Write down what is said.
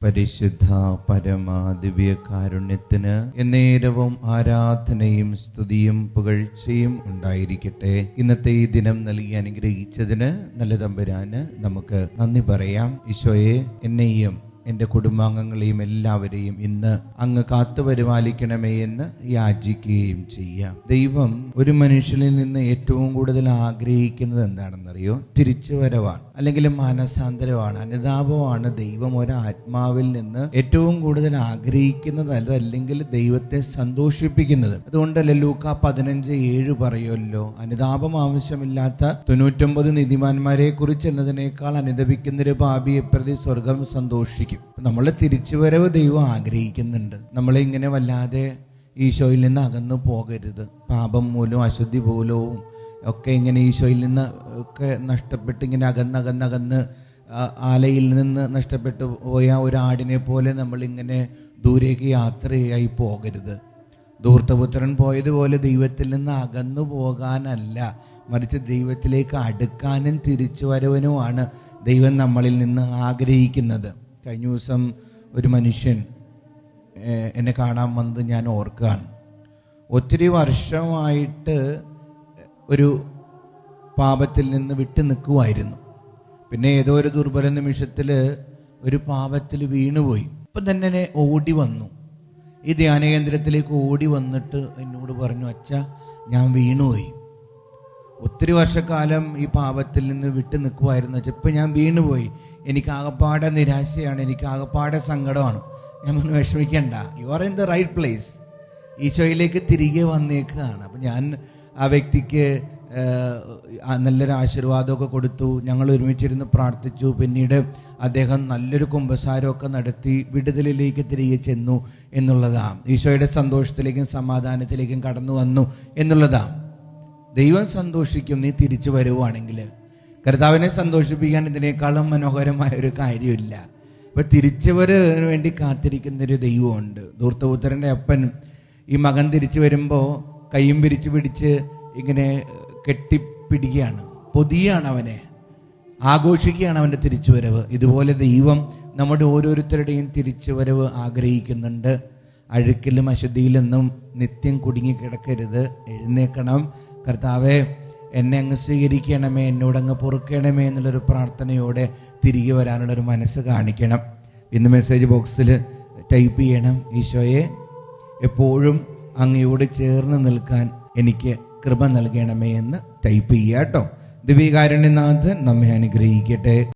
പരിശുദ്ധ പരമ ദിവ്യകാരുണ്യത്തിന് എന്നേരവും ആരാധനയും സ്തുതിയും പുകഴ്ചയും ഉണ്ടായിരിക്കട്ടെ. ഇന്നത്തെ ഈ ദിനം നൽകി അനുഗ്രഹിച്ചതിന് നല്ല തമ്പുരാന് നമുക്ക് നന്ദി പറയാം. ഈശോയെ, എന്നെയും എൻ്റെ കുടുംബാംഗങ്ങളെയും എല്ലാവരെയും ഇന്ന് അങ്ങ് കാത്തുപരിപാലിക്കണമേ എന്ന് യാചിക്കുകയും ചെയ്യാം. ദൈവം ഒരു മനുഷ്യനിൽ നിന്ന് ഏറ്റവും കൂടുതൽ ആഗ്രഹിക്കുന്നത് എന്താണെന്നറിയോ? തിരിച്ചുവരവാണ്, അല്ലെങ്കിൽ മാനസാന്തരമാണ്, അനുതാപമാണ്. ദൈവം ഒരാത്മാവിൽ നിന്ന് ഏറ്റവും കൂടുതൽ ആഗ്രഹിക്കുന്നത്, അതല്ലെങ്കിൽ ദൈവത്തെ സന്തോഷിപ്പിക്കുന്നത്. അതുകൊണ്ടല്ലേ ലൂക്കാ 15:7 പറയുമല്ലോ, അനുതാപം ആവശ്യമില്ലാത്ത 99 നീതിമാന്മാരെ കുറിച്ച് എന്നതിനേക്കാൾ അനുതപിക്കുന്നൊരു പാപിയെ പ്രതി സ്വർഗം സന്തോഷിക്കും. നമ്മളെ തിരിച്ചുവരവ് ദൈവം ആഗ്രഹിക്കുന്നുണ്ട്. നമ്മളെ ഇങ്ങനെ വല്ലാതെ ഈശോയിൽ നിന്ന് അകന്നു പോകരുത്. പാപം മൂലവും അശുദ്ധി മൂലവും ഒക്കെ ഇങ്ങനെ ഈശോയിൽ നിന്ന് ഒക്കെ നഷ്ടപ്പെട്ട് ഇങ്ങനെ അകന്നകന്ന് ആലയിൽ നിന്ന് നഷ്ടപ്പെട്ടു പോയ ഒരാടിനെ പോലെ നമ്മളിങ്ങനെ ദൂരേക്ക് യാത്രയായി പോകരുത്. ധൂർത്തപുത്രൻ പോയതുപോലെ ദൈവത്തിൽ നിന്ന് അകന്നു പോകാനല്ല, മറിച്ച് ദൈവത്തിലേക്ക് അടുക്കാനും തിരിച്ചുവരവനുമാണ് ദൈവം നമ്മളിൽ നിന്ന് ആഗ്രഹിക്കുന്നത്. കഴിഞ്ഞ ദിവസം ഒരു മനുഷ്യൻ എന്നെ കാണാൻ വന്നത് ഞാൻ ഓർക്കുകയാണ്. ഒത്തിരി വർഷമായിട്ട് ഒരു പാപത്തിൽ നിന്ന് വിട്ടു നിൽക്കുമായിരുന്നു. പിന്നെ ഏതോ ഒരു ദുർബല നിമിഷത്തിൽ ഒരു പാപത്തിൽ വീണുപോയി. അപ്പം തന്നെ ഓടി വന്നു, ഈ ധ്യാനകേന്ദ്രത്തിലേക്ക് ഓടി വന്നിട്ട് എന്നോട് പറഞ്ഞു, അച്ഛാ, ഞാൻ വീണുപോയി. ഒത്തിരി വർഷക്കാലം ഈ പാപത്തിൽ നിന്ന് വിട്ടു നിൽക്കുമായിരുന്നു. ഇപ്പം ഞാൻ വീണുപോയി, എനിക്ക് ആകപ്പാടെ നിരാശയാണ്, എനിക്ക് ആകപ്പാടെ സങ്കടമാണ്. ഞാൻ പറഞ്ഞു, വിഷമിക്കണ്ട, you are in the right place. ഈശോയിലേക്ക് തിരികെ വന്നേക്കുകയാണ്. അപ്പം ഞാൻ ആ വ്യക്തിക്ക് നല്ലൊരു ആശീർവാദമൊക്കെ കൊടുത്തു. ഞങ്ങൾ ഒരുമിച്ചിരുന്ന് പ്രാർത്ഥിച്ചു. പിന്നീട് അദ്ദേഹം നല്ലൊരു കുമ്പസാരമൊക്കെ നടത്തി വിടുതലിലേക്ക് തിരികെ ചെന്നു എന്നുള്ളതാണ്. ഈശോയുടെ സന്തോഷത്തിലേക്കും സമാധാനത്തിലേക്കും കടന്നു വന്നു എന്നുള്ളതാണ്. ദൈവം സന്തോഷിക്കും നീ തിരിച്ചു വരുവാണെങ്കിൽ. കർത്താവിനെ സന്തോഷിപ്പിക്കാൻ ഇതിനേക്കാളും മനോഹരമായ ഒരു കാര്യമില്ല. ഇപ്പം തിരിച്ചുവരവിന് വേണ്ടി കാത്തിരിക്കുന്നൊരു ദൈവമുണ്ട്. ധൂർത്തപുത്രൻ്റെ അപ്പൻ ഈ മകൻ തിരിച്ചു വരുമ്പോൾ കയ്യും പിടിച്ച് ഇങ്ങനെ കെട്ടിപ്പിടിക്കുകയാണ്, പൊതിയാണ്, അവനെ ആഘോഷിക്കുകയാണ് അവൻ്റെ തിരിച്ചുവരവ്. ഇതുപോലെ ദൈവം നമ്മുടെ ഓരോരുത്തരുടെയും തിരിച്ചുവരവ് ആഗ്രഹിക്കുന്നുണ്ട്. അഴുക്കിലും അശുദ്ധിയിലൊന്നും നിത്യം കുടുങ്ങി കിടക്കരുത്. എഴുന്നേക്കണം. കർത്താവെ, എന്നെ അങ്ങ് സ്വീകരിക്കണമേ, എന്നോടങ്ങ് പൊറുക്കണമേ എന്നുള്ളൊരു പ്രാർത്ഥനയോടെ തിരികെ വരാനുള്ളൊരു മനസ്സ് കാണിക്കണം. ഇന്ന് മെസ്സേജ് ബോക്സിൽ ടൈപ്പ് ചെയ്യണം, ഈശോയെ, എപ്പോഴും അങ്ങയോട് ചേർന്ന് നിൽക്കാൻ എനിക്ക് കൃപ നൽകണമേ എന്ന് ടൈപ്പ് ചെയ്യുക കേട്ടോ. ദിവ്യകാരുണ്യനാഥൻ നമ്മെ അനുഗ്രഹിക്കട്ടെ.